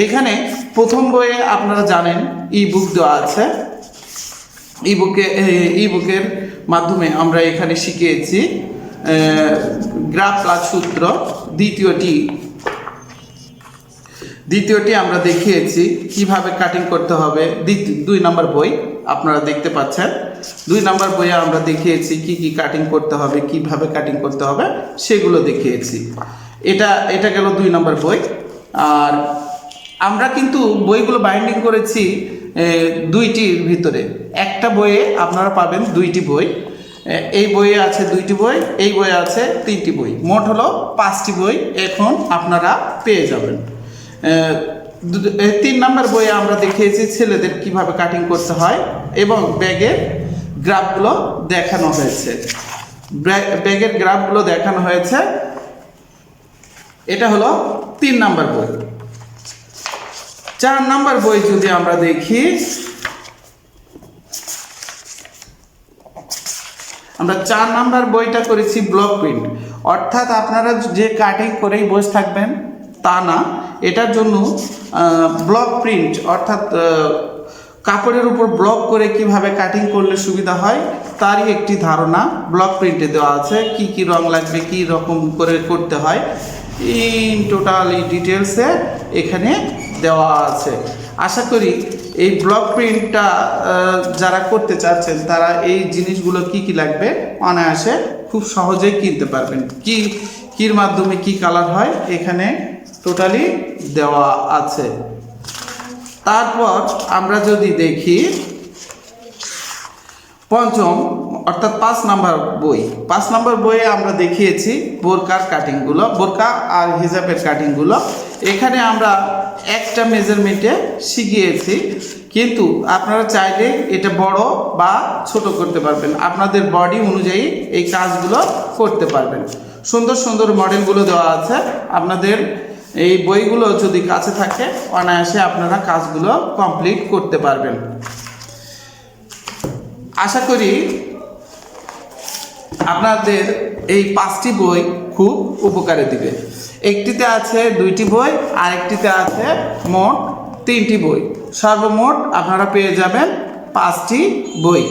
এইখানে প্রথম বইয়ে আপনারা জানেন ই বুক দেওয়া আছে। ই বুকের মাধ্যমে আমরা এখানে শিখিয়েছি গ্রাফ প্লাস সূত্র। দ্বিতীয়টি আমরা দেখিয়েছি কিভাবে কাটিং করতে হবে। 2 নম্বর বই আপনারা দেখতে পাচ্ছেন। 2 নম্বর বইয়ে আমরা দেখিয়েছি কি কি কাটিং করতে হবে, কিভাবে কাটিং করতে হবে সেগুলো দেখিয়েছি। এটা গেল 2 নম্বর বই। আর আমরা কিন্তু বইগুলো বাইন্ডিং করেছি 2টির ভিতরে। একটা বইয়ে আপনারা পাবেন 2টি বই। এই বইয়ে আছে 2টি বই, এই বইয়ে আছে 3টি বই, মোট হলো 5টি বই এখন আপনারা পেয়ে যাবেন। 3 নম্বর বইয়ে আমরা দেখিয়েছি ছেলেদের কিভাবে কাটিং করতে হয় এবং ব্যাগের গ্রাফগুলো দেখানো হয়েছে। ব্যাগের গ্রাফগুলো দেখানো হয়েছে। এটা হলো 3 নম্বর বই। 4 নম্বর বই যদি আমরা দেখি, আমরা 4 নম্বর বইটা করেছি ব্লক প্রিন্ট। অর্থাৎ আপনারা যে কাটিং করেই বসে থাকবেন তা না, এটার জন্য ব্লক প্রিন্ট অর্থাৎ কাপড়ের উপর ব্লক করে কিভাবে কাটিং করলে সুবিধা হয় তারই একটি ধারণা ব্লক প্রিন্টে দেওয়া আছে। কি কি রং লাগবে, কি রকম করে করতে হয়, ইন টোটাল ডিটেলসে এখানে দেওয়া আছে। আশা করি এই ব্লক প্রিন্টটা যারা করতে চাচ্ছেন তারা এই জিনিসগুলো কি কি লাগবে অনায়াসে খুব সহজেই কিনতে পারবেন। কির মাধ্যমে কি কালার হয় এখানে টোটালি দেওয়া আছে। তারপর আমরা যদি দেখি পঞ্চম অর্থাৎ 5 নম্বর বই। 5 নম্বর বইয়ে আমরা দেখিয়েছি বোরকার কাটিংগুলো, বোরকা আর হিজাবের কাটিংগুলো। এখানে আমরা একটা মেজারমেন্টে শিখিয়েছি, কিন্তু আপনারা চাইলে এটা বড় বা ছোট করতে পারবেন। আপনাদের বডি অনুযায়ী এই কাজগুলো করতে পারবেন। সুন্দর সুন্দর মডেলগুলো দেওয়া আছে। আপনাদের এই বইগুলো যদি কাছে থাকে অনায়াসে আপনারা কাজগুলো কমপ্লিট করতে পারবেন। আশা করি আপনাদের এই 5টি বই খুব উপকারে দিবে। একটিতে আছে 2টি বই, আর একটিতে আছে মোট 3টি বই। সর্বমোট আপনারা পেয়ে যাবেন 5টি বই।